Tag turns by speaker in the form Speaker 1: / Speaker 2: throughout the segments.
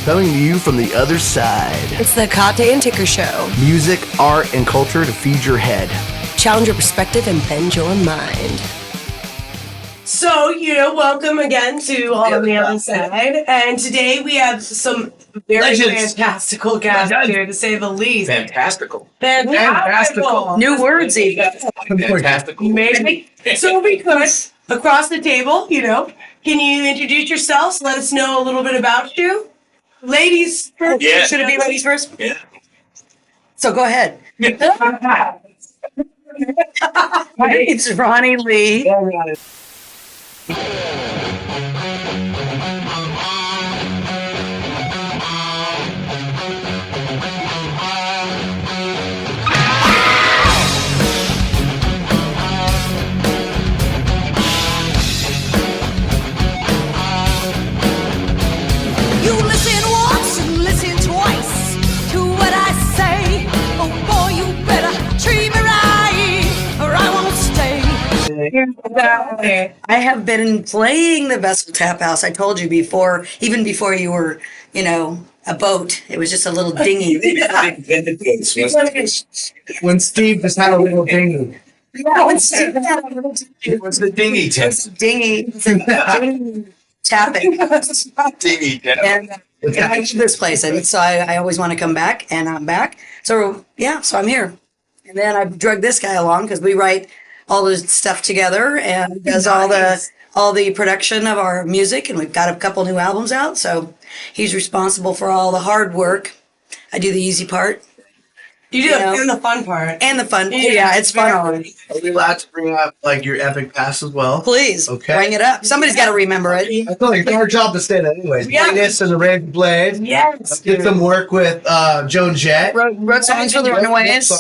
Speaker 1: coming to you from the other side.
Speaker 2: It's the Hekate and Ticker Show.
Speaker 1: Music, art, and culture to feed your head.
Speaker 2: Challenge your perspective and bend your mind. So, welcome again to All on the Other Side. And today we have some very fantastical guests here, to say the least.
Speaker 3: Fantastical.
Speaker 2: New words, even.
Speaker 3: Fantastical.
Speaker 2: Maybe. So we could, across the table, can you introduce yourselves? Let us know a little bit about you. Ladies first.
Speaker 3: Yeah.
Speaker 2: Should it be ladies first?
Speaker 3: Yeah.
Speaker 2: So go ahead. My name's Roni Lee. I have been playing the Vessel Tap House. I told you before, even before you were, a boat. It was just a little dinghy.
Speaker 1: When Steve just had a little dinghy.
Speaker 2: Yeah, when Steve had a little dinghy.
Speaker 3: What's the dinghy test?
Speaker 2: Dinghy tapping.
Speaker 3: Dinghy test.
Speaker 2: And I love this place, and so I always want to come back, and I'm back. So so I'm here. And then I drug this guy along because we write all the stuff together and does all the production of our music, and we've got a couple new albums out, so he's responsible for all the hard work. I do the easy part.
Speaker 4: You do and the fun part.
Speaker 2: And the fun. Yeah, it's fun.
Speaker 1: Are we allowed to bring up your epic past as well?
Speaker 2: Please, bring it up. Somebody's got to remember it.
Speaker 1: I feel like it's our job to say that anyways.
Speaker 2: Yeah.
Speaker 1: Play this in the Red Blade.
Speaker 2: Yes.
Speaker 1: Did some work with Joan Jett.
Speaker 2: Wrote songs for the Runaways.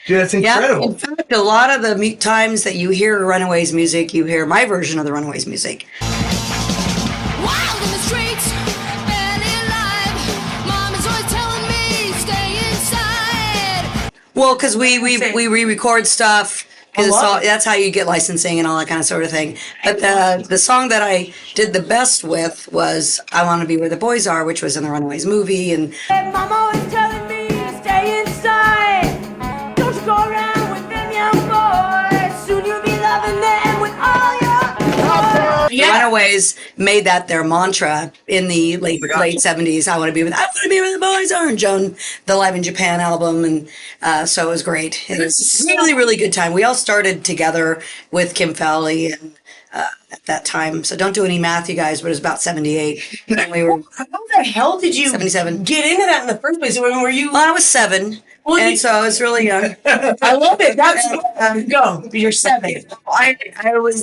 Speaker 1: Dude, that's incredible.
Speaker 2: Yeah. In fact, a lot of the times that you hear Runaways music, you hear my version of the Runaways music.
Speaker 5: Wild in the streets, barely alive. Mom is always telling me stay inside.
Speaker 2: Well, because we re-record stuff. Because that's how you get licensing and all that kind of sort of thing. But the song that I did the best with was "I Want to Be Where the Boys Are," which was in the Runaways movie. And
Speaker 5: Mom always telling me stay inside. Don't you go around with them young boys. Soon you'll be loving them with all your
Speaker 2: the Runaways made that their mantra in the late 70s. I want to be where the boys are. And Joan, the Live in Japan album, and so it was great. It was a really, really good time. We all started together with Kim Fowley and at that time. So don't do any math, you guys, but it was about 78. And we were.
Speaker 4: How the hell did you
Speaker 2: 77.
Speaker 4: get into that in the first place? When were you?
Speaker 2: Well, I was 7. And so I was really young.
Speaker 4: I love it. That's go. You're 7.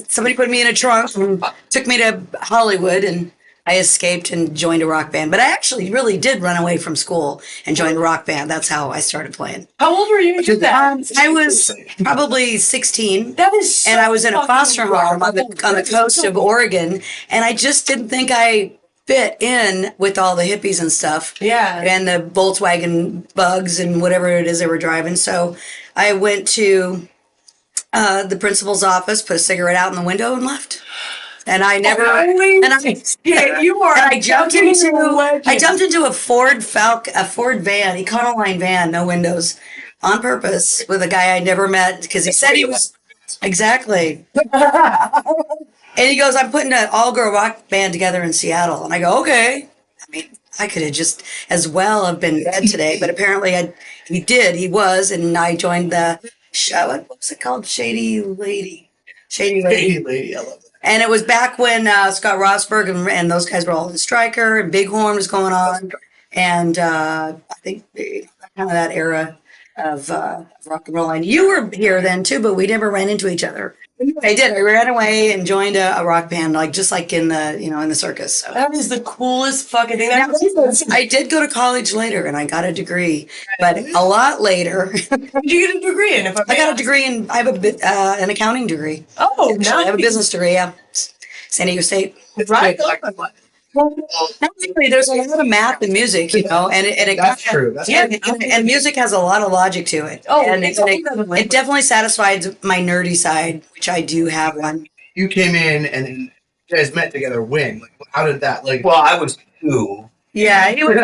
Speaker 2: Somebody put me in a trunk and took me to Hollywood, and I escaped and joined a rock band. But I actually really did run away from school and joined a rock band. That's how I started playing.
Speaker 4: How old were you when you did that?
Speaker 2: I was probably 16.
Speaker 4: That is so
Speaker 2: and I was in a foster home on the coast of Oregon, and I just didn't think I fit in with all the hippies and stuff.
Speaker 4: Yeah.
Speaker 2: And the Volkswagen bugs and whatever it is they were driving. So I went to the principal's office, put a cigarette out in the window, and left. And I never.
Speaker 4: You are.
Speaker 2: I jumped into a Ford van, Econoline van, no windows, on purpose, with a guy I never met because he said he was exactly. And he goes, "I'm putting an all-girl rock band together in Seattle." And I go, "Okay." I mean, I could have just as well have been dead today, but apparently he was, and I joined the show. What was it called? Shady Lady, I love it. And it was back when Scott Rosberg and those guys were all in Stryker, and Bighorn was going on, and I think kind of that era of rock and roll. And you were here then too, but we never ran into each other. I did. I ran away and joined a rock band, just like in the in the circus. So.
Speaker 4: That is the coolest fucking thing.
Speaker 2: I did go to college later, and I got a degree, but a lot later.
Speaker 4: What did you get a degree in?
Speaker 2: I got a degree in. I have an accounting degree.
Speaker 4: Oh,
Speaker 2: nice. I have a business degree. Yeah, San Diego State.
Speaker 4: Right.
Speaker 2: Actually, there's a lot of math in music, and
Speaker 1: that's true.
Speaker 2: And music has a lot of logic to it.
Speaker 4: Oh,
Speaker 2: and it definitely satisfies my nerdy side, which I do have one.
Speaker 1: You came in and you guys met together when? How did that
Speaker 3: Well, I was 2
Speaker 2: Yeah, he was.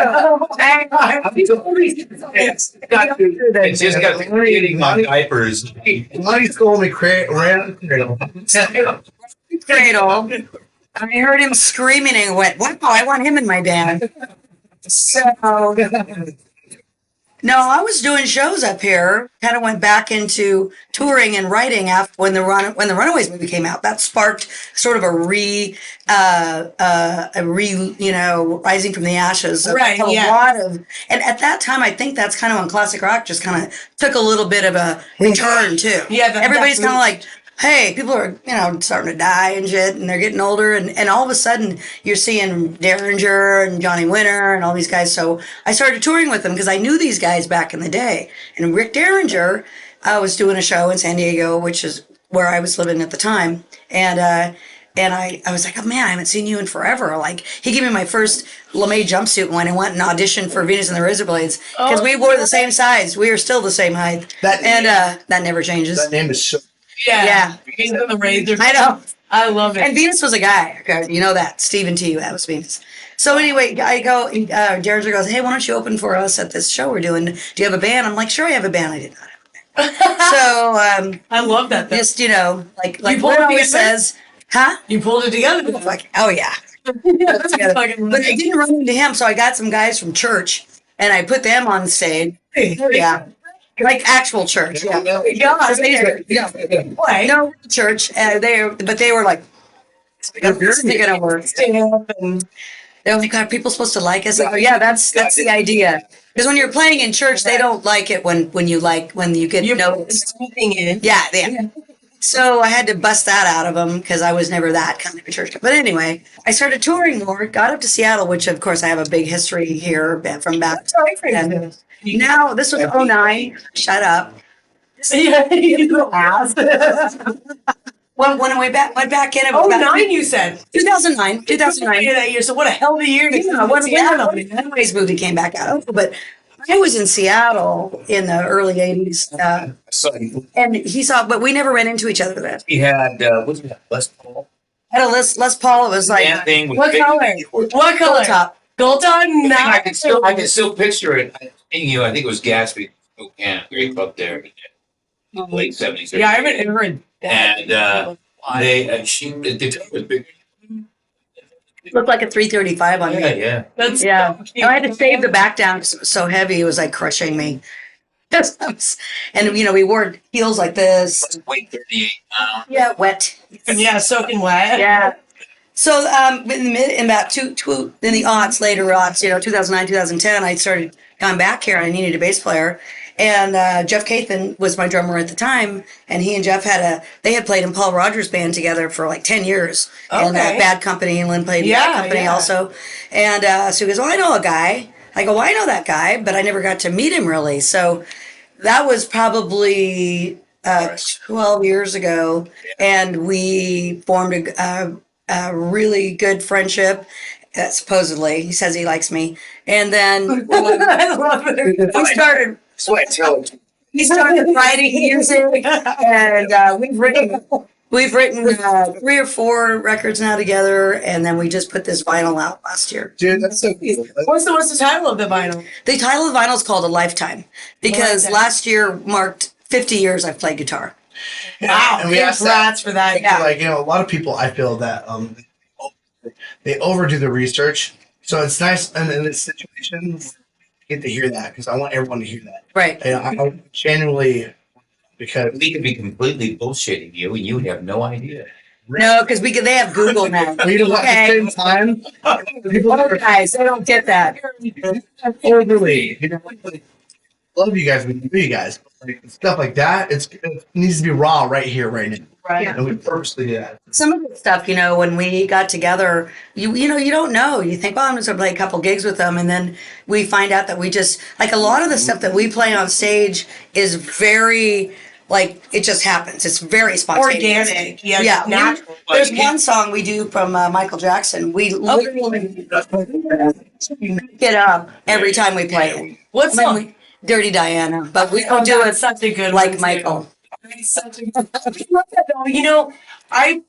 Speaker 3: It's just got getting on diapers.
Speaker 1: Lonnie stole me ran cradle.
Speaker 2: Cradle. I heard him screaming and went, "Wow, I want him in my band." So, no, I was doing shows up here. Kind of went back into touring and writing after when the Runaways movie came out. That sparked sort of a rising from the ashes.
Speaker 4: Right,
Speaker 2: A
Speaker 4: yeah.
Speaker 2: lot of, and at that time, I think that's kind of when classic rock just kind of took a little bit of a return too.
Speaker 4: Yeah,
Speaker 2: everybody's
Speaker 4: that
Speaker 2: kind of like, hey, people are, starting to die and shit, and they're getting older, and all of a sudden you're seeing Derringer and Johnny Winter and all these guys. So I started touring with them because I knew these guys back in the day. And Rick Derringer, I was doing a show in San Diego, which is where I was living at the time, and I was like, oh man, I haven't seen you in forever. Like, he gave me my first LeMay jumpsuit when I went and auditioned for Venus and the Razorblades because we wore the same size. We were still the same height, that never changes.
Speaker 1: That name is so.
Speaker 2: Yeah.
Speaker 4: He's in the Razor.
Speaker 2: I know.
Speaker 4: I love it.
Speaker 2: And Venus was a guy. Okay, you know that. Stephen T. That was Venus. So anyway, I go, Derringer goes, hey, why don't you open for us at this show we're doing? Do you have a band? I'm like, sure, I have a band. I did not have a band. So,
Speaker 4: I love that.
Speaker 2: just, like
Speaker 4: pulled
Speaker 2: Lynn
Speaker 4: it
Speaker 2: always
Speaker 4: together?
Speaker 2: says, huh?
Speaker 4: You pulled it together.
Speaker 2: Like, oh yeah. But I didn't run into him, so I got some guys from church and I put them on stage. Yeah. Like actual church. Yeah. No church. They were like, sticking a word. They're like, are people supposed to like us? I go, yeah, that's the idea. Because when you're playing in church, they don't like it when you get noticed. Yeah. So I had to bust that out of them because I was never that kind of a church. But anyway, I started touring more, got up to Seattle, which of course I have a big history here from back then. Now, this was 2009. Shut up. When we went back in, it was
Speaker 4: 2009, you said.
Speaker 2: 2009. 2009.
Speaker 4: Yeah, that year. So what a hell of a year.
Speaker 2: When the Runaways movie came back out. But I was in Seattle in the early 80s. And he saw, but we never ran into each other then.
Speaker 3: He had, what's that, Les Paul?
Speaker 2: Had a Les Paul. It was like,
Speaker 3: That thing with
Speaker 4: What
Speaker 3: big-
Speaker 4: color? What color?
Speaker 2: gold top.
Speaker 4: Gold on now.
Speaker 3: I can still picture it. I think it was Gatsby. Yeah, great club there. Late 70s.
Speaker 4: Yeah, I remember that.
Speaker 3: And the top was big.
Speaker 2: Looked like a 335 on me.
Speaker 3: Yeah.
Speaker 4: That's
Speaker 2: Yeah. I had to shave the back down because it was so heavy. It was like crushing me. And, we wore heels like this.
Speaker 3: Weight 38 pounds.
Speaker 2: Yeah, wet.
Speaker 4: Yeah, soaking wet.
Speaker 2: Yeah. So in the aughts, later aughts, 2009, 2010, I started coming back here and I needed a bass player. And Jeff Cathan was my drummer at the time, and he and Jeff had played in Paul Rogers' band together for like 10 years.
Speaker 4: Okay.
Speaker 2: And Bad Company, and Lynn played in Bad Company also. And so he goes, well, I know a guy. I go, well, I know that guy, but I never got to meet him really. So that was probably 12 years ago, and we formed a really good friendship. Supposedly, he says he likes me. And then
Speaker 4: I love it.
Speaker 2: we started writing music, and we've written 3 or 4 records now together, and then we just put this vinyl out last year.
Speaker 1: Dude, that's so cool.
Speaker 4: What's the title of the vinyl?
Speaker 2: The title of the vinyl is called A Lifetime because last year marked 50 years I've played guitar.
Speaker 4: Wow,
Speaker 1: And we asked that.
Speaker 4: congrats for that.
Speaker 2: Yeah.
Speaker 1: Like, a lot of people, I feel that they overdo the research. So it's nice in this situation, I get to hear that because I want everyone to hear that.
Speaker 2: Right.
Speaker 1: And I genuinely, because
Speaker 3: We could be completely bullshitting you and you would have no idea.
Speaker 2: No, because they have Google now.
Speaker 1: we don't at the same time, people
Speaker 2: Other guys, they don't get that.
Speaker 1: overly, love you guys, we know you guys, but like stuff like that, it needs to be raw right here, right now.
Speaker 4: Right.
Speaker 1: And we purposely do that.
Speaker 2: Some of the stuff, when we got together, you don't know. You think, well, I'm just going to play a couple gigs with them. And then we find out that we just, like a lot of the stuff that we play on stage is very, like, it just happens. It's very spontaneous.
Speaker 4: Organic. Yeah.
Speaker 2: Yeah.
Speaker 4: Natural.
Speaker 2: There's one song we do from Michael Jackson. We literally get up every time we play it.
Speaker 4: What song?
Speaker 2: Dirty Diana. But we don't do it
Speaker 4: Such a good
Speaker 2: like
Speaker 4: one,
Speaker 2: Michael.
Speaker 4: Such a good. I love that though. I'm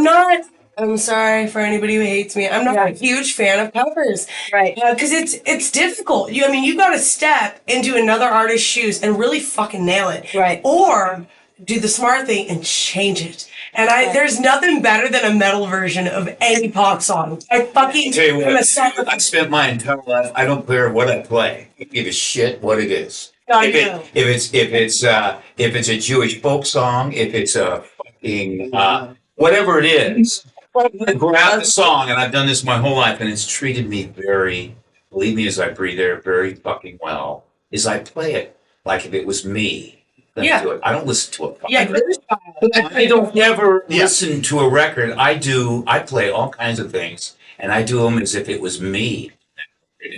Speaker 4: not I'm sorry for anybody who hates me. I'm not a huge fan of covers.
Speaker 2: Right.
Speaker 4: Because it's difficult. You got to step into another artist's shoes and really fucking nail it.
Speaker 2: Right.
Speaker 4: Or do the smart thing and change it. And there's nothing better than a metal version of any pop song. I fucking
Speaker 3: Tell you
Speaker 4: am a
Speaker 3: what,
Speaker 4: sucker for
Speaker 3: I've spent my entire life. I don't care what I play. I give a shit what it is.
Speaker 4: I
Speaker 3: If
Speaker 4: know.
Speaker 3: it's a Jewish folk song, if it's a fucking whatever it is, grab the song, and I've done this my whole life, and it's treated me believe me as I breathe air, very fucking well. Is I play it like if it was me.
Speaker 4: Yeah.
Speaker 3: Do it. I don't listen to it.
Speaker 4: Yeah,
Speaker 3: I don't ever listen to a record. I play all kinds of things, and I do them as if it was me.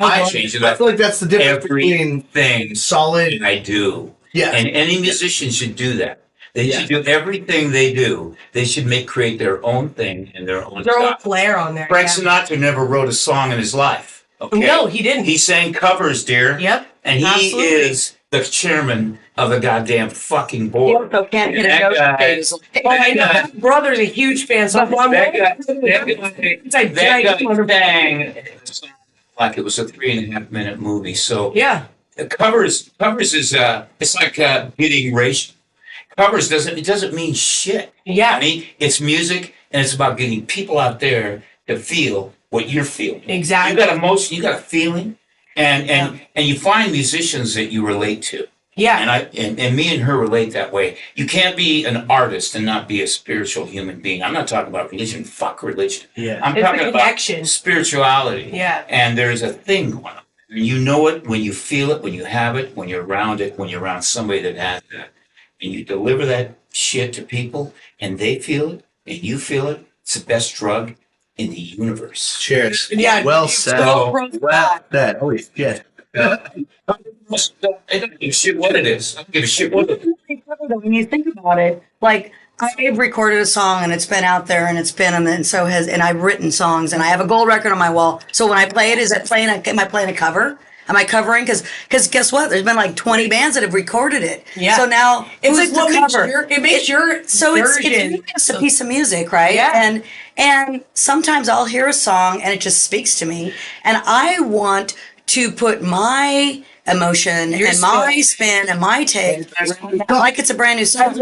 Speaker 3: I change it
Speaker 1: I
Speaker 3: up.
Speaker 1: feel like that's the difference between
Speaker 3: Everything
Speaker 1: solid.
Speaker 3: I do.
Speaker 1: Yeah.
Speaker 3: And any musician should do that. They should do everything they do. They should create their own thing and their own
Speaker 4: their own
Speaker 3: stuff.
Speaker 4: flair on there.
Speaker 3: Frank
Speaker 4: yeah.
Speaker 3: Sinatra never wrote a song in his life. Okay?
Speaker 4: No, he didn't.
Speaker 3: He sang covers, dear.
Speaker 4: Yep.
Speaker 3: And he
Speaker 4: absolutely.
Speaker 3: is the chairman of the goddamn fucking board.
Speaker 2: So can't get a
Speaker 3: That
Speaker 2: note
Speaker 3: guy-
Speaker 2: days.
Speaker 4: Oh, I know. My brother's a huge fan, so I'm
Speaker 3: That guy
Speaker 4: it's like
Speaker 3: sang like it was a 3.5 minute movie. So
Speaker 4: yeah.
Speaker 3: covers is it's like getting racial. Covers doesn't mean shit.
Speaker 4: Yeah.
Speaker 3: I mean, it's music, and it's about getting people out there to feel what you're feeling.
Speaker 4: Exactly.
Speaker 3: You got emotion, you got a feeling, and you find musicians that you relate to.
Speaker 4: Yeah.
Speaker 3: And me and her relate that way. You can't be an artist and not be a spiritual human being. I'm not talking about religion. Fuck religion.
Speaker 1: Yeah.
Speaker 3: I'm
Speaker 4: It's
Speaker 3: talking
Speaker 4: a
Speaker 3: about
Speaker 4: connection.
Speaker 3: spirituality.
Speaker 4: Yeah.
Speaker 3: And there's a thing going on. And you know it when you feel it, when you have it, when you're around it, when you're around somebody that has that. And you deliver that shit to people, and they feel it, and you feel it. It's the best drug in the universe.
Speaker 1: Cheers.
Speaker 4: Yeah.
Speaker 1: Well said.
Speaker 3: So-
Speaker 1: Well said. Holy shit.
Speaker 3: I don't give a shit what it is. I don't give a shit what it is.
Speaker 2: When you think about it, like I've recorded a song and it's been out there and it's been and so has and I've written songs and I have a gold record on my wall. So when I play it, am I playing a cover? Am I covering? Because guess what? There's been like 20 bands that have recorded it.
Speaker 4: Yeah.
Speaker 2: So now
Speaker 4: It's
Speaker 2: who's
Speaker 4: like what
Speaker 2: the
Speaker 4: makes
Speaker 2: cover?
Speaker 4: it makes your
Speaker 2: So it's
Speaker 4: version.
Speaker 2: just a piece of music, right?
Speaker 4: Yeah.
Speaker 2: And sometimes I'll hear a song and it just speaks to me, and I want to put my emotion
Speaker 4: Your
Speaker 2: and my spin and my take like it's a brand new song.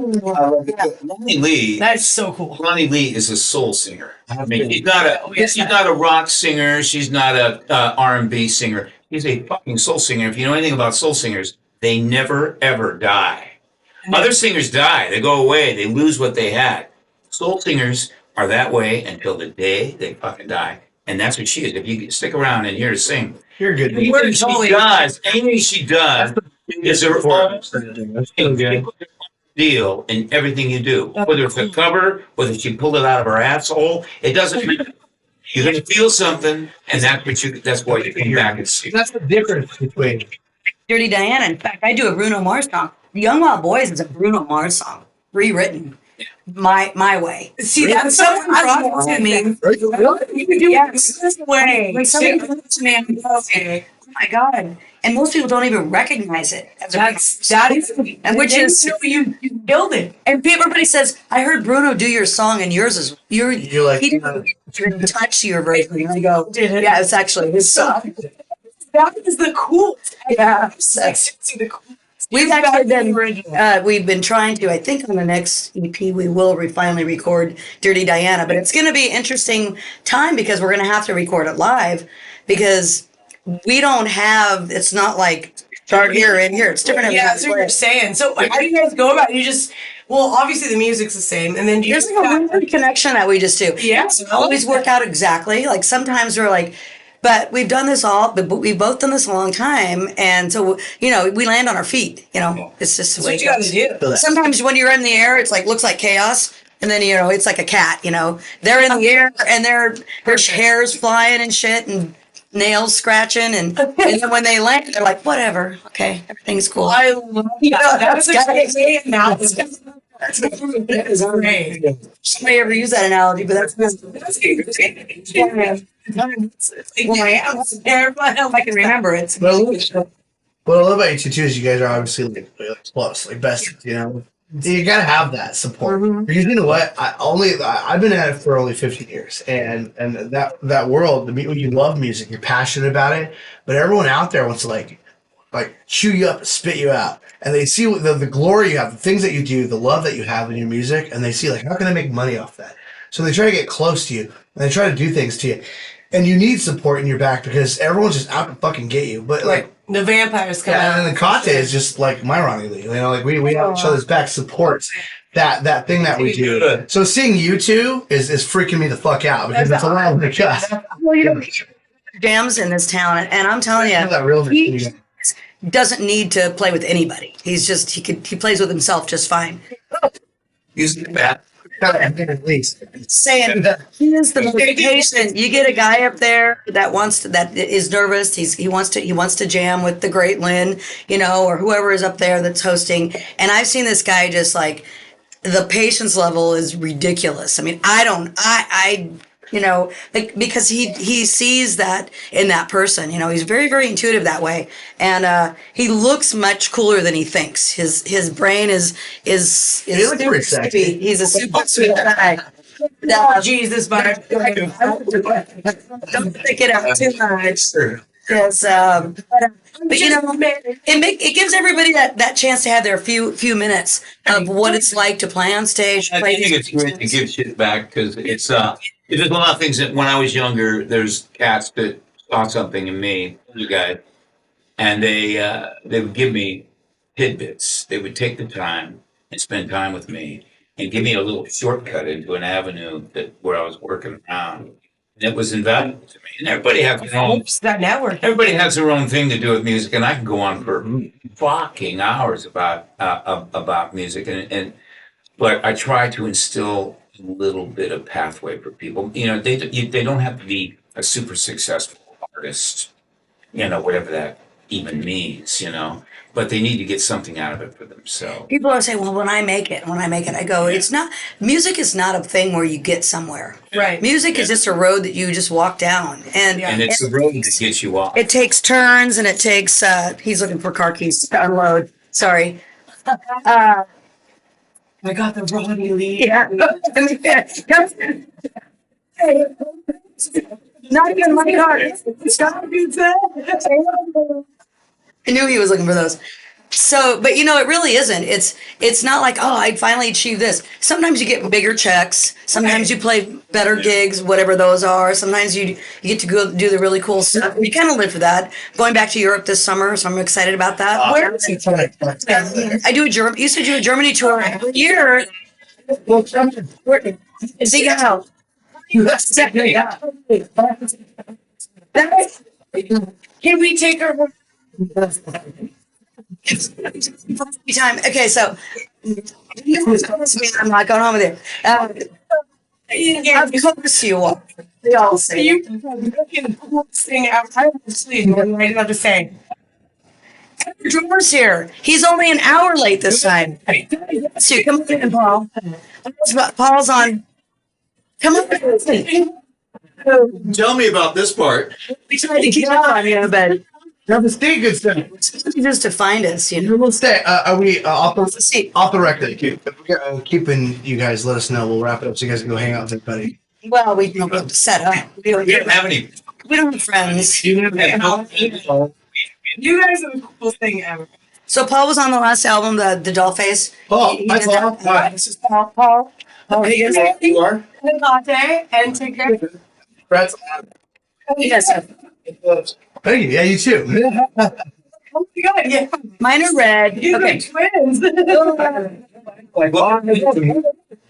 Speaker 3: Roni Lee.
Speaker 4: That's so cool.
Speaker 3: Roni Lee is a soul singer. I mean, she's not a rock singer. She's not a R&B singer. She's a fucking soul singer. If you know anything about soul singers, they never ever die. Other singers die. They go away. They lose what they had. Soul singers are that way until the day they fucking die. And that's what she is. If you stick around and hear her sing,
Speaker 1: You're good.
Speaker 3: anything she does is her own deal in everything you do. Whether it's a cover, whether she pulled it out of her asshole, it doesn't matter. You're gonna feel something, and that's why you come back and see.
Speaker 1: That's the difference between.
Speaker 2: Dirty Diana. In fact, I do a Bruno Mars song. The Young Wild Boys is a Bruno Mars song, rewritten my way.
Speaker 4: See, that's someone brought it to me. You can do it this way.
Speaker 2: Like somebody comes to me and goes, "Oh my god!" And most people don't even recognize it as a
Speaker 4: That is,
Speaker 2: and which is
Speaker 4: you killed it.
Speaker 2: and everybody says, "I heard Bruno do your song, and yours is
Speaker 1: You're like,
Speaker 2: he didn't touch your version." And I go,
Speaker 4: Did it?
Speaker 2: "Yeah, it's actually his song."
Speaker 4: That is the coolest.
Speaker 2: Yeah.
Speaker 4: It's like seriously the coolest.
Speaker 2: We've
Speaker 4: It's
Speaker 2: actually
Speaker 4: better than
Speaker 2: been
Speaker 4: the original.
Speaker 2: we've been trying to. I think on the next EP we will finally record Dirty Diana, but it's going to be an interesting time because we're going to have to record it live because we don't have. It's not like start here and here. It's different.
Speaker 4: Yeah, that's what you're saying. So how do you guys go about it? You just obviously the music's the same, and then you
Speaker 2: There's
Speaker 4: just
Speaker 2: like a weird connection that we just do.
Speaker 4: Yeah.
Speaker 2: It doesn't always work out exactly. Like sometimes we're like, but we've done this but we've both done this a long time, and so we land on our feet. It's just the
Speaker 4: that's
Speaker 2: way
Speaker 4: what you
Speaker 2: it
Speaker 4: gotta
Speaker 2: goes.
Speaker 4: do.
Speaker 2: Sometimes when you're in the air, it's like looks like chaos, and then it's like a cat. They're in the air and their hair's flying and shit, and nails scratching, and then when they land, they're like, whatever, okay, everything's cool.
Speaker 4: I love that. That's exactly now. That is great.
Speaker 2: Somebody ever use that analogy, but that's I can remember it.
Speaker 1: What I love about you two is you guys are obviously like close, like best, You gotta have that support. Because you know what? I've been at it for only 15 years, and that world, you love music, you're passionate about it, but everyone out there wants to like chew you up, spit you out, and they see the glory you have, the things that you do, the love that you have in your music, and they see like, how can I make money off that? So they try to get close to you, and they try to do things to you, and you need support in your back because everyone's just out to fucking get you. But like
Speaker 4: the vampires come out.
Speaker 1: and then the Hekate is just like my Roni Lee. You know, like we have each other's back supports that thing that we do. So seeing you two is freaking me the fuck out because it's a lot like us.
Speaker 2: Well, you know, jams in this town, and I'm telling you,
Speaker 1: That real
Speaker 2: he doesn't need to play with anybody. He's just he plays with himself just fine.
Speaker 3: Using the bat.
Speaker 1: at least.
Speaker 2: Saying he is the motivation. You get a guy up there that is nervous. He wants to jam with the great Lynn, you know, or whoever is up there that's hosting. And I've seen this guy just like the patience level is ridiculous. I mean, I you know, like, because he sees that in that person. You know, he's very, very intuitive that way, and he looks much cooler than he thinks. His brain is
Speaker 1: He looks pretty sexy.
Speaker 2: He's a super sweet guy.
Speaker 4: Jesus, but
Speaker 2: Don't pick it up too much. Because, but you know, it gives everybody that chance to have their few minutes of what it's like to play on stage.
Speaker 3: I think it's great to give shit back because it's there's a lot of things that when I was younger, there's cats that saw something in me, you guys, and they would give me tidbits. They would take the time and spend time with me and give me a little shortcut into an avenue where I was working around. And it was invaluable to me. And everybody has their own.
Speaker 4: that network.
Speaker 3: Everybody has their own thing to do with music, and I can go on for fucking hours about music. But I try to instill a little bit of pathway for people. You know, they don't have to be a super successful artist. You know, whatever that even means. You know, but they need to get something out of it for themselves.
Speaker 2: People are saying, well, when I make it, I go, it's not, music is not a thing where you get somewhere.
Speaker 4: Right.
Speaker 2: Music is just a road that you just walk down. And
Speaker 3: It's the road that gets you off.
Speaker 2: it takes turns, and it takes, he's looking for car keys to unload. Sorry.
Speaker 4: I got the Roni Lee.
Speaker 2: Yeah. Not even my car. Stop. I knew he was looking for those. So, but you know, it really isn't. It's not like, oh, I finally achieved this. Sometimes you get bigger checks. Sometimes you play better gigs, whatever those are. Sometimes you get to go do the really cool stuff. You kind of live for that. Going back to Europe this summer, so I'm excited about that. I used to do a Germany tour every year. See how.
Speaker 4: Can we take her?
Speaker 2: Time. Okay, so I'm not going home with you. Of course you are. They all say
Speaker 4: You can sing out. I have to say.
Speaker 2: the drummer's here. He's only an hour late this time. So come on in, Paul. Paul's on. Come on.
Speaker 3: Tell me about this part.
Speaker 2: We tried to keep on you, but
Speaker 1: Now, stay good stuff.
Speaker 2: just to find us, you know.
Speaker 1: We'll stay. Are we off
Speaker 2: See,
Speaker 1: the record? If we're keeping you guys, let us know. We'll wrap it up so you guys can go hang out with everybody.
Speaker 2: well, we don't have to set up.
Speaker 3: We don't have any.
Speaker 2: We don't have friends.
Speaker 4: You guys are the coolest thing ever.
Speaker 2: So Paul was on the last album, the Dollface.
Speaker 1: Paul,
Speaker 2: He
Speaker 1: hi,
Speaker 2: did
Speaker 1: Paul.
Speaker 2: that.
Speaker 1: Hi.
Speaker 2: This is Paul Higgens.
Speaker 1: You are?
Speaker 4: Hekate and take care.
Speaker 1: Brett.
Speaker 2: Yes.
Speaker 1: Thank you. Yeah, you too.
Speaker 4: Oh my god, yeah.
Speaker 2: Mine are red.
Speaker 4: You
Speaker 2: Okay.
Speaker 4: twins.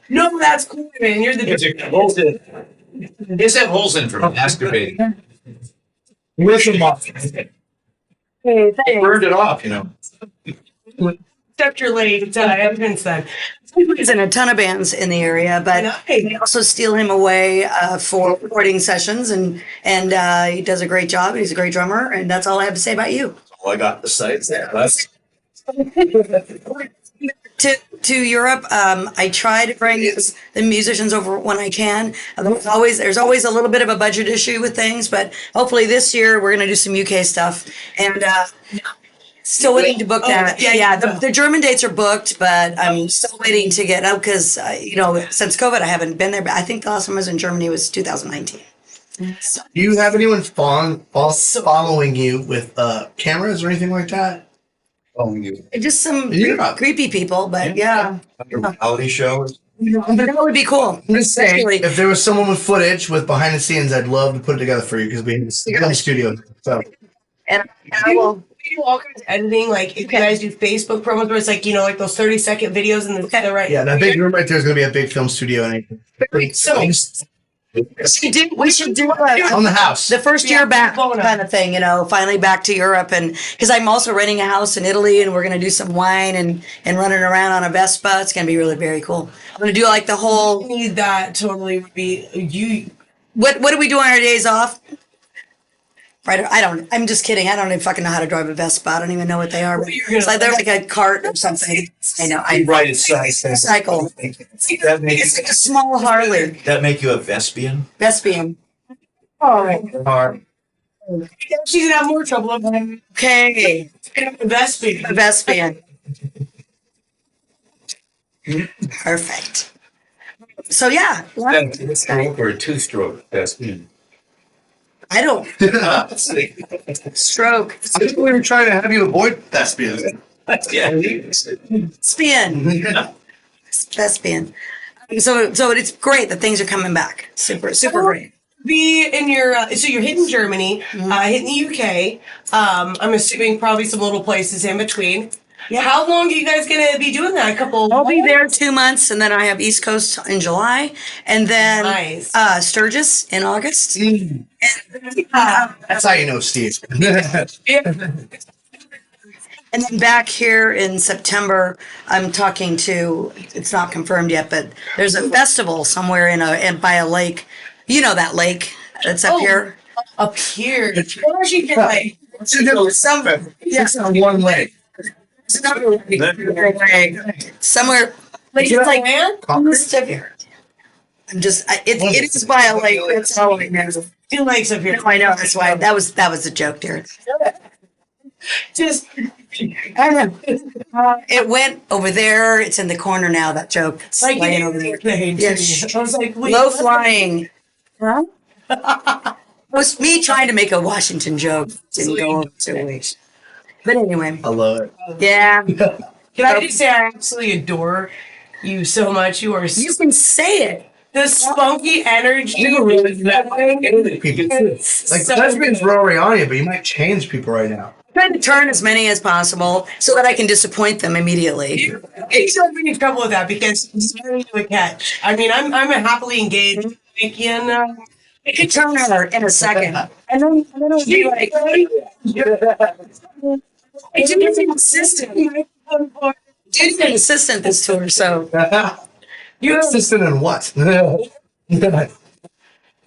Speaker 4: No, that's cool, man. You're the
Speaker 3: Just have holes in for masturbating.
Speaker 1: With them off.
Speaker 2: Hey, thanks.
Speaker 1: Burned it off, you know.
Speaker 4: Except you're late. Evidence then.
Speaker 2: He's in a ton of bands in the area, but they also steal him away for recording sessions, and he does a great job. He's a great drummer, and that's all I have to say about you.
Speaker 3: Oh, I got the sights there. That's
Speaker 2: To Europe, I try to bring the musicians over when I can. There's always a little bit of a budget issue with things, but hopefully this year we're going to do some UK stuff. And Still waiting to book that.
Speaker 4: yeah,
Speaker 2: Yeah,
Speaker 4: yeah.
Speaker 2: the German dates are booked, but I'm still waiting to get out because, since COVID, I haven't been there. But I think the last time I was in Germany was 2019. So,
Speaker 1: Do you have anyone following you with cameras or anything like that?
Speaker 3: Following you.
Speaker 2: just some
Speaker 1: Yeah.
Speaker 2: creepy people, but yeah.
Speaker 6: A reality show.
Speaker 2: But that would be cool.
Speaker 1: I'm just saying,
Speaker 2: Especially-
Speaker 1: if there was someone with footage with behind the scenes, I'd love to put it together for you because we have a studio. So
Speaker 2: And I will.
Speaker 4: We do all kinds of editing. Like if you guys do Facebook promos where it's like, like those 30-second videos and the right.
Speaker 1: yeah, that big room right there is going to be a big film studio and
Speaker 2: We should do
Speaker 1: on the house.
Speaker 2: the first year back kind of thing, finally back to Europe. And because I'm also renting a house in Italy and we're going to do some wine and running around on a Vespa. It's going to be really very cool. I'm going to do like the
Speaker 4: I
Speaker 2: whole,
Speaker 4: need that totally would be you.
Speaker 2: what do we do on our days off? Right, I'm just kidding. I don't even fucking know how to drive a Vespa. I don't even know what they are. It's like they're like a cart or something. I know. I
Speaker 6: Right, it's
Speaker 2: cycle.
Speaker 6: That
Speaker 2: It's like a small Harley.
Speaker 6: that make you a Vespian?
Speaker 2: Vespian.
Speaker 4: She's gonna have more trouble.
Speaker 2: Okay.
Speaker 4: Vespian.
Speaker 2: A Vespian. Perfect. So yeah.
Speaker 3: That's a stroke or a two-stroke. That's
Speaker 2: I don't stroke.
Speaker 1: I think we were trying to have you avoid thespians.
Speaker 2: Thespian. So it's great that things are coming back. Super great.
Speaker 4: Be in your so you're hitting Germany, hitting the UK. I'm assuming probably some little places in between. Yeah. How long are you guys gonna be doing that? A couple.
Speaker 2: I'll be there 2 months, and then I have East Coast in July, and then
Speaker 4: Nice.
Speaker 2: Sturgis in August.
Speaker 1: That's how you know Steve.
Speaker 2: And then back here in September, I'm talking to. It's not confirmed yet, but there's a festival somewhere by a lake. You know that lake that's up here.
Speaker 4: Up here. Where are you going?
Speaker 2: Somewhere.
Speaker 1: It's on one leg.
Speaker 2: Somewhere.
Speaker 4: Like
Speaker 2: It's like
Speaker 4: man?
Speaker 2: almost up here. It is by a lake. That's all I know.
Speaker 4: 2 lakes up here.
Speaker 2: No, I know. That's why that was a joke, Darren.
Speaker 4: Just
Speaker 2: I know. It went over there. It's in the corner now. That joke. It's
Speaker 4: like
Speaker 2: laying over there.
Speaker 4: Yes. I was like, wait,
Speaker 2: Low
Speaker 4: what?
Speaker 2: flying. Huh? It was me trying to make a Washington joke. Didn't go over too much. But anyway,
Speaker 1: I love it.
Speaker 2: yeah.
Speaker 4: Can I just say I absolutely adore you so much. You are
Speaker 2: You can say it.
Speaker 4: the spunky energy.
Speaker 1: People, like lesbians were already on you, but you might change people right now.
Speaker 2: Trying to turn as many as possible so that I can disappoint them immediately.
Speaker 4: You don't be in trouble with that because it's very to a catch. I mean, I'm a happily engaged weekend.
Speaker 2: I could turn her in a second. And then it'll be like, it's an assistant. Dude's an assistant this tour, so.
Speaker 1: You're assistant in what?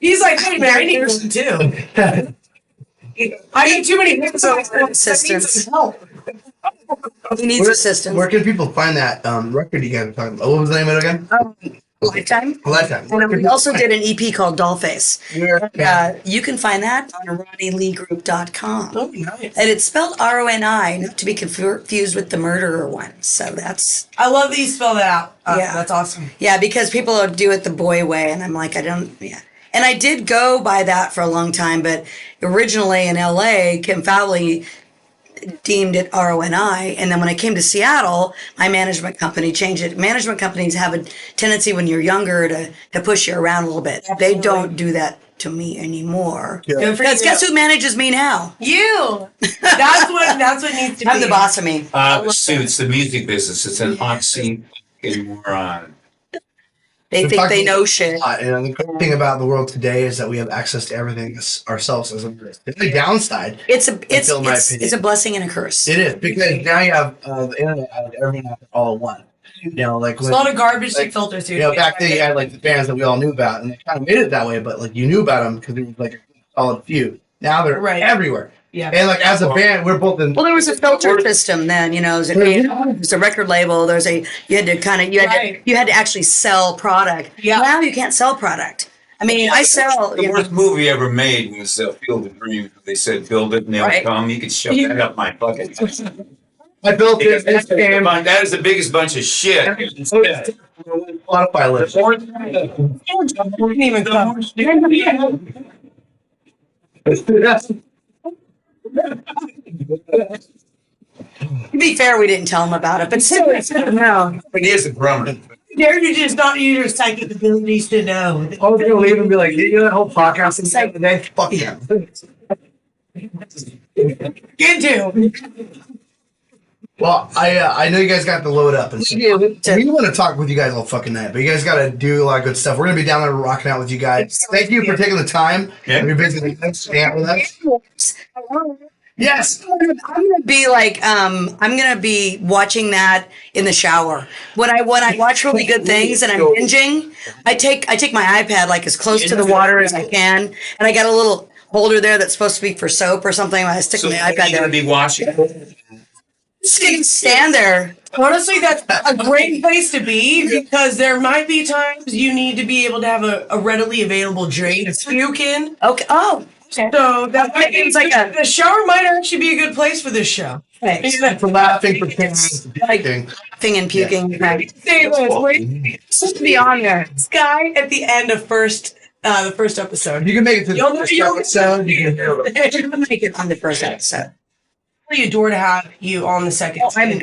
Speaker 4: He's like, hey man, I need person too. I need too many
Speaker 2: Assistants.
Speaker 4: help.
Speaker 2: He needs assistance.
Speaker 1: Where can people find that record you guys are talking about? What was the name of it again?
Speaker 2: Lifetime.
Speaker 1: Lifetime.
Speaker 2: And we also did an EP called Dollface.
Speaker 1: Yeah.
Speaker 2: You can find that on RoniLeeGroup.com.
Speaker 4: Oh, nice.
Speaker 2: And it's spelled RONI, not to be confused with the murderer one. So that's,
Speaker 4: I love that you spell that out.
Speaker 2: Yeah.
Speaker 4: That's awesome.
Speaker 2: yeah, because people do it the boy way. And I'm like, yeah. And I did go by that for a long time, but originally in LA, Kim Fowley deemed it RONI. And then when I came to Seattle, my management company changed it. Management companies have a tendency when you're younger to push you around a little bit.
Speaker 4: Absolutely.
Speaker 2: They don't do that to me anymore.
Speaker 1: Yeah.
Speaker 4: Good for
Speaker 2: Because
Speaker 4: you.
Speaker 2: guess who manages me now?
Speaker 4: You. That's what needs to be.
Speaker 2: I'm the boss of me.
Speaker 3: Suits the music business. It's an oxymoron.
Speaker 2: They
Speaker 1: We're
Speaker 2: think they
Speaker 1: talking
Speaker 2: know
Speaker 1: a
Speaker 2: shit.
Speaker 1: lot, and the great thing about the world today is that we have access to everything ourselves. As the downside,
Speaker 2: It's
Speaker 1: in my opinion.
Speaker 2: a blessing and a curse.
Speaker 1: it is because now you have the internet, everything all in one. You know, like
Speaker 4: There's
Speaker 1: when,
Speaker 4: a lot of garbage to
Speaker 1: like,
Speaker 4: filter through.
Speaker 1: you know, back then you had like the bands that we all knew about, and they kind of made it that way. But like you knew about them because there was like a solid few. Now they're
Speaker 4: Right.
Speaker 1: everywhere.
Speaker 4: Yeah.
Speaker 1: And like as a band, we're both in.
Speaker 2: Well, there was a filter system then, there's a record label, you had to
Speaker 4: Right.
Speaker 2: actually sell product.
Speaker 4: Yeah.
Speaker 2: Now you can't sell product. I mean, I sell.
Speaker 3: The worst movie ever made was Field of Dreams. They said, build it and they'll
Speaker 2: Right.
Speaker 3: come. You could shove that up my bucket.
Speaker 1: I built
Speaker 3: Because
Speaker 1: this game.
Speaker 3: that is the biggest bunch of shit.
Speaker 1: Spotify list.
Speaker 4: Didn't even come.
Speaker 2: To be fair, we didn't tell him about it, but still, it's good to know.
Speaker 3: But he is a drummer.
Speaker 4: Dare you just not use your psychic abilities to know?
Speaker 1: I was gonna leave and be like, you know that whole podcast is like today? Fuck yeah.
Speaker 4: Get to.
Speaker 1: Well, I know you guys got the load up and stuff. We want to talk with you guys all fucking night, but you guys got to do a lot of good stuff. We're gonna be down there rocking out with you guys. Thank you for taking the time.
Speaker 3: Yeah.
Speaker 1: You're visiting us, hang out with us. Yes.
Speaker 2: I'm gonna be like, I'm gonna be watching that in the shower. When I watch really good things and I'm binging, I take my iPad like as close to the water as I can, and I got a little holder there that's supposed to be for soap or something. I stick
Speaker 3: So
Speaker 2: my
Speaker 3: you're
Speaker 2: iPad
Speaker 3: going to
Speaker 2: there.
Speaker 3: be washing.
Speaker 2: Just gonna stand there.
Speaker 4: Honestly, that's a great place to be because there might be times you need to be able to have a readily available drain to puke in.
Speaker 2: Okay. Oh. Okay.
Speaker 4: So that might be
Speaker 2: It's like a-
Speaker 4: the shower might actually be a good place for this show.
Speaker 2: Thanks.
Speaker 1: For laughing, for thinking,
Speaker 2: Like laughing and puking. Right.
Speaker 4: Say this, wait,
Speaker 2: Just to be on there.
Speaker 4: this guy at the end of the first episode.
Speaker 1: you can make it to the
Speaker 4: You'll-
Speaker 1: first
Speaker 4: you'll-
Speaker 1: episode. You can
Speaker 2: I'm gonna make it on the first episode.
Speaker 4: Really adore to have you on the second.
Speaker 2: I'm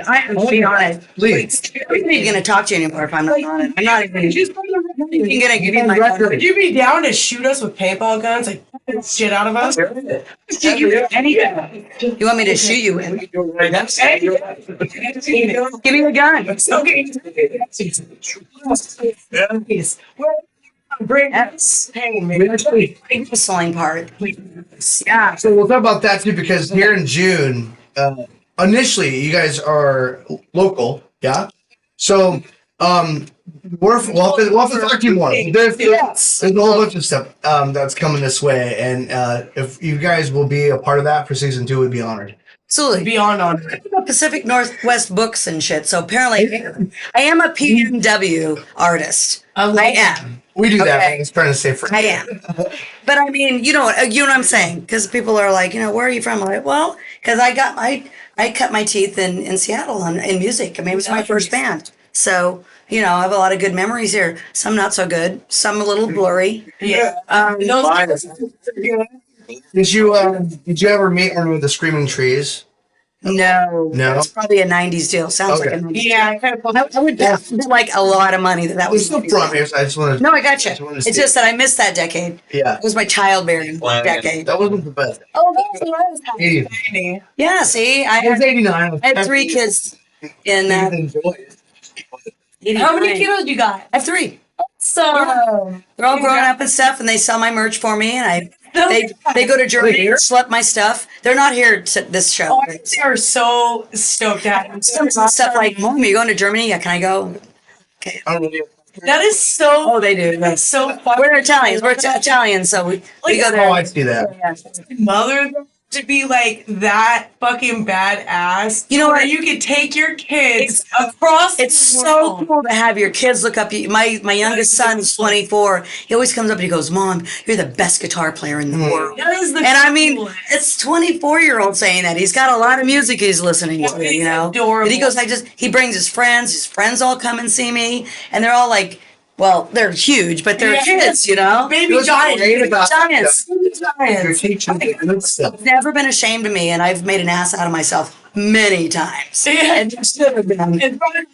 Speaker 2: be on it.
Speaker 1: Please.
Speaker 2: I'm not even gonna talk to you anymore if I'm not on it. I'm not even gonna give you my phone.
Speaker 4: Would you be down to shoot us with paintball guns, like shit out of us?
Speaker 2: Shoot you with anything. You want me to shoot you with? Give me the gun.
Speaker 4: Okay. Well, great.
Speaker 2: Yes.
Speaker 4: Pain, maybe.
Speaker 2: The whistling part. Yeah.
Speaker 1: So we'll talk about that too, because here in June, initially you guys are local, yeah. So we'll have to talk to you more. There's a whole bunch of stuff that's coming this way, and if you guys will be a part of that for season 2, we'd be honored.
Speaker 2: Absolutely.
Speaker 4: Beyond on.
Speaker 2: Pacific Northwest books and shit. So apparently, I am a PNW artist. I am.
Speaker 1: We do that.
Speaker 2: Okay.
Speaker 1: It's trying to say for.
Speaker 2: I am. But I mean, you know what I'm saying? Because people are like, where are you from? I'm like, well, because I cut my teeth in Seattle in music. I mean, it was my first band. So, I have a lot of good memories here. Some not so good. Some a little blurry.
Speaker 4: Yeah.
Speaker 1: Did you ever meet one with the Screaming Trees?
Speaker 2: No.
Speaker 1: No?
Speaker 2: It's probably a 90s deal. Sounds
Speaker 1: Okay.
Speaker 2: like a 90s
Speaker 4: Yeah, I kind of.
Speaker 2: I would bet like a lot of money that
Speaker 1: We're
Speaker 2: was
Speaker 1: still from here, so I just wanted.
Speaker 2: No, I got you.
Speaker 1: just wanted to
Speaker 2: It's
Speaker 1: see.
Speaker 2: just that I missed that decade.
Speaker 1: Yeah,
Speaker 2: It was my childbearing decade.
Speaker 1: that wasn't the best.
Speaker 2: Oh, that was what I was having.
Speaker 1: 80.
Speaker 2: Yeah, see, I
Speaker 1: It was 89.
Speaker 2: I had 3 kids in that.
Speaker 4: How many kiddos you got?
Speaker 2: I have 3.
Speaker 4: So.
Speaker 2: They're all grown up and stuff, and they sell my merch for me, and they go to Germany and slap my stuff. They're not here to this show.
Speaker 4: Oh, they are so stoked to have you.
Speaker 2: Some stuff like, Mom, are you going to Germany? Yeah, can I go? Okay.
Speaker 4: That is so.
Speaker 2: Oh, they do.
Speaker 4: That's so fun.
Speaker 2: We're Italians. We're Italian, so we go there.
Speaker 1: Oh, I see that.
Speaker 4: Mother to be like that fucking badass.
Speaker 2: You know what?
Speaker 4: Where you could take your kids across.
Speaker 2: It's
Speaker 4: the
Speaker 2: so
Speaker 4: world.
Speaker 2: cool to have your kids look up. My youngest son's 24. He always comes up and he goes, "Mom, you're the best guitar player in the world."
Speaker 4: That is the.
Speaker 2: And I mean,
Speaker 4: coolest.
Speaker 2: it's 24-year-old saying that. He's got a lot of music he's listening to,
Speaker 4: It's adorable.
Speaker 2: And he goes, he brings his friends. His friends all come and see me, and they're all like, well, they're huge, but they're
Speaker 4: Yeah.
Speaker 2: kids,
Speaker 4: Baby
Speaker 1: What's
Speaker 4: giants.
Speaker 1: great about
Speaker 2: Giants.
Speaker 1: You're
Speaker 4: Giants.
Speaker 1: teaching the good stuff.
Speaker 2: Never been ashamed of me, and I've made an ass out of myself many times.
Speaker 4: Yeah.
Speaker 2: And just should have been.
Speaker 4: In front of-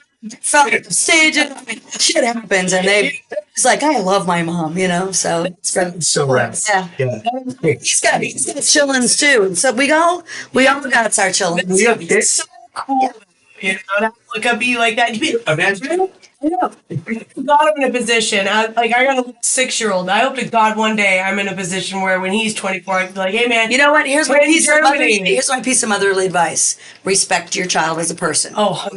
Speaker 2: Felt at the stage, and shit happens, and it's like, I love my mom, so it's been,
Speaker 1: So rad.
Speaker 2: yeah.
Speaker 1: Yeah.
Speaker 2: He's got chillins too, and so we all got our chillins.
Speaker 1: You have kids?
Speaker 4: It's so cool. You know, to look up at you like that. You
Speaker 1: Imagine.
Speaker 4: God, I'm in a position. I got a 6-year-old. I hope to God one day I'm in a position where when he's 24, I can be like, hey man,
Speaker 2: You know what? Here's my
Speaker 4: We're in
Speaker 2: piece of
Speaker 4: Germany.
Speaker 2: motherly advice: respect your child as a person.
Speaker 4: oh,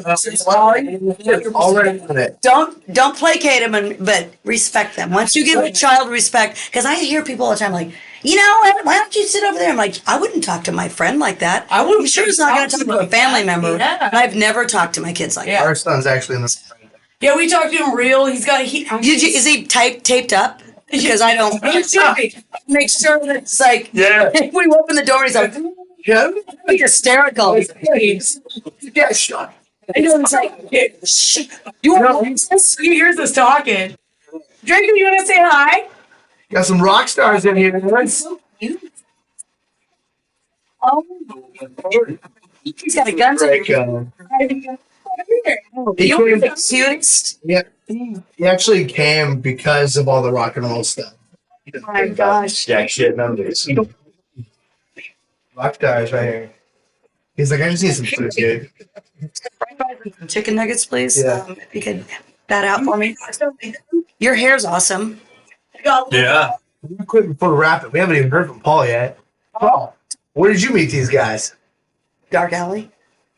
Speaker 1: Already on it.
Speaker 2: Don't placate them, but respect them. Once you give a child respect, because I hear people all the time like, why don't you sit over there? I'm like, I wouldn't talk to my friend like that.
Speaker 4: I wouldn't
Speaker 2: I'm sure he's not going to talk to a
Speaker 4: like
Speaker 2: family
Speaker 4: that.
Speaker 2: member.
Speaker 4: Yeah.
Speaker 2: And I've never talked to my kids like
Speaker 4: Yeah.
Speaker 1: Our son's actually in the.
Speaker 4: yeah, we talked to him real. He's got
Speaker 2: that. Is he taped up? because I don't make sure that it's like
Speaker 1: Yeah.
Speaker 2: we open the door and he's like
Speaker 1: Yeah.
Speaker 2: hysterical.
Speaker 1: Yeah, shut.
Speaker 4: I know it's like, shh. You want this? He hears us talking. Draco, you want to say hi?
Speaker 1: Got some rock stars in here.
Speaker 2: Oh, he's got a gun to
Speaker 1: Draco.
Speaker 2: You were the cutest.
Speaker 1: Yeah. He actually came because of all the rock and roll stuff.
Speaker 2: Oh my gosh.
Speaker 6: Jack shit numbers.
Speaker 1: Rock stars right here. He's like, I just need some food, dude.
Speaker 2: Chicken nuggets, please.
Speaker 1: Yeah.
Speaker 2: If you could that out for me. Your hair's awesome.
Speaker 3: Yeah.
Speaker 1: Real quick before we wrap it, we haven't even heard from Paul yet. Paul, where did you meet these guys?
Speaker 2: Dark Alley.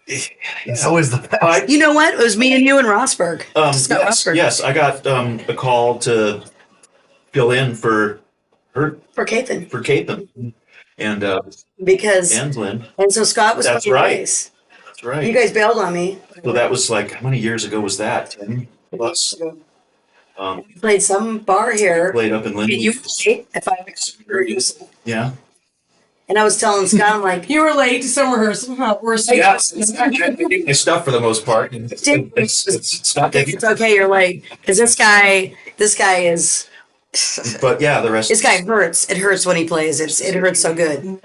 Speaker 1: It's always the best.
Speaker 2: You know what? It was me and you and Rosberg. Scott
Speaker 6: Yes,
Speaker 2: Rosberg.
Speaker 6: yes, I got a call to fill in for her
Speaker 2: For Cathan.
Speaker 6: for Caitlin and
Speaker 2: Because
Speaker 6: Lynn.
Speaker 2: and so Scott was
Speaker 6: That's
Speaker 2: playing
Speaker 6: right.
Speaker 2: bass.
Speaker 6: That's
Speaker 2: You
Speaker 6: right.
Speaker 2: guys bailed on me.
Speaker 6: So that was like, how many years ago was that? 10 plus.
Speaker 2: Played some bar here.
Speaker 6: Played up in
Speaker 2: And
Speaker 6: Lynn.
Speaker 2: you were late if I was
Speaker 6: Yeah.
Speaker 2: and I was telling Scott, I'm like,
Speaker 4: You were late to some rehearsal. Huh? We're
Speaker 6: Yeah. It's stuff for the most part. And it's not taking.
Speaker 2: it's okay, you're late. Because this guy is
Speaker 6: But yeah, the rest.
Speaker 2: this guy hurts. It hurts when he plays. It hurts so good.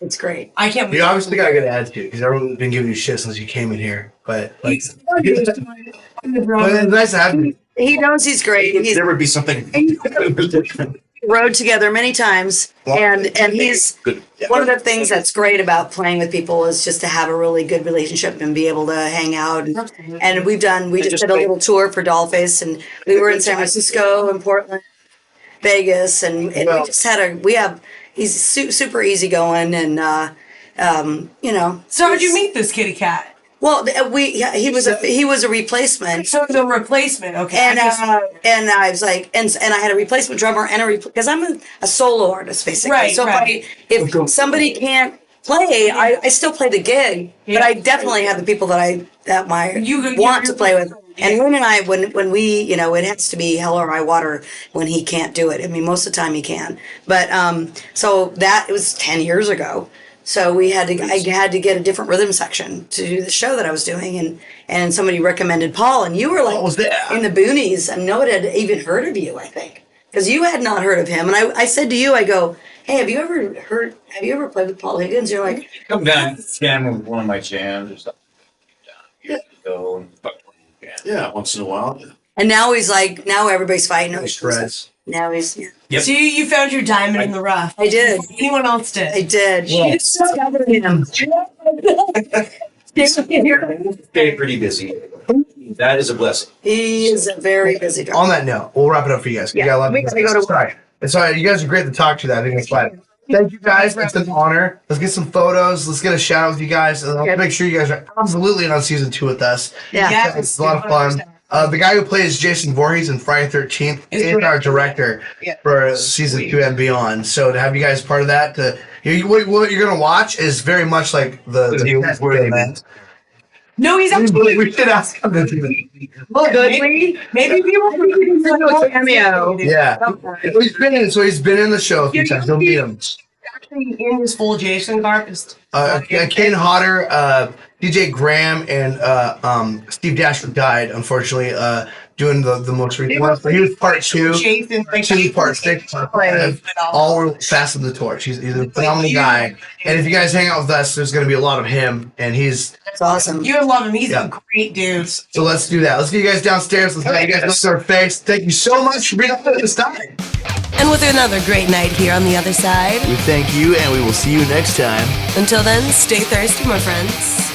Speaker 2: It's great.
Speaker 4: I can't
Speaker 1: You
Speaker 4: believe
Speaker 1: obviously got a good attitude because everyone's been giving you shit since you came in here. But like, but it's nice to have you.
Speaker 2: He knows he's great. He's
Speaker 6: There would be something.
Speaker 2: rode together many times, and he's
Speaker 6: Good.
Speaker 2: one of the things that's great about playing with people is just to have a really good relationship and be able to hang out. And we just did a little tour for Dollface, and we were in San Francisco and Portland, Vegas, and we just had he's super easygoing, and you know.
Speaker 4: So how'd you meet this kitty cat?
Speaker 2: Well, he was a replacement.
Speaker 4: So the replacement, okay.
Speaker 2: And I was like, and I had a replacement drummer and because I'm a solo artist basically.
Speaker 4: Right,
Speaker 2: so
Speaker 4: right.
Speaker 2: if somebody can't play, I still play the gig, but I definitely have the people that I want to play with. And Lynn and I, when we, you know, it has to be hell or high water when he can't do it. I mean, most of the time he can, but so that it was 10 years ago. So I had to get a different rhythm section to do the show that I was doing, and somebody recommended Paul, and you were like
Speaker 1: was there?
Speaker 2: in the boonies, and nobody had even heard of you, I think, because you had not heard of him. And I said to you, I go, hey, have you ever played with Paul Higgens? You're like,
Speaker 3: Come down to jam with one of my jams or something. Years ago and fuck with jam.
Speaker 6: Yeah, once in a while.
Speaker 2: and now he's like, now everybody's fighting over
Speaker 1: Shreds.
Speaker 2: Now he's, yeah.
Speaker 3: Yep.
Speaker 4: So you found your diamond in the rough.
Speaker 2: I did.
Speaker 4: Anyone else did?
Speaker 2: I did.
Speaker 1: Yeah.
Speaker 2: Discovered him.
Speaker 6: Stay pretty busy. That is a blessing.
Speaker 2: He is a very busy drummer.
Speaker 1: On that note, we'll wrap it up for you guys. You
Speaker 2: Yeah,
Speaker 1: got a lot of
Speaker 2: we gotta go to
Speaker 1: Sorry. It's all right. You guys are great to talk to. I think it's fine. Thank you guys. It's an honor. Let's get some photos. Let's get a shout out with you guys. And let's make sure you guys are absolutely on season 2 with us.
Speaker 2: Yeah.
Speaker 4: Yes.
Speaker 1: It's a lot of fun. The guy who plays Jason Voorhees in Friday 13th is our director for season 2 and beyond. So to have you guys part of that, what you're going to watch is very much like the test baby.
Speaker 4: No, he's actually.
Speaker 1: We should ask him to do it.
Speaker 4: Maybe people will
Speaker 2: cameo.
Speaker 1: Yeah. He's been in the show a few times. Don't meet him.
Speaker 4: actually in his full Jason garb.
Speaker 1: Kane Hodder, DJ Graham, and Steve Dashwood died, unfortunately, doing the most recent one. But he was part 2,
Speaker 4: Jason, like,
Speaker 1: 2, part 6, part 5. All were passing the torch. He's a phenomenal guy. And if you guys hang out with us, there's going to be a lot of him. And he's
Speaker 2: That's awesome.
Speaker 4: You would love him. He's a great dude.
Speaker 1: So let's do that. Let's get you guys downstairs. Let's let you guys look at our face. Thank you so much for being up at this time.
Speaker 4: And with another great night here on the other side.
Speaker 1: We thank you, and we will see you next time.
Speaker 4: Until then, stay thirsty, my friends.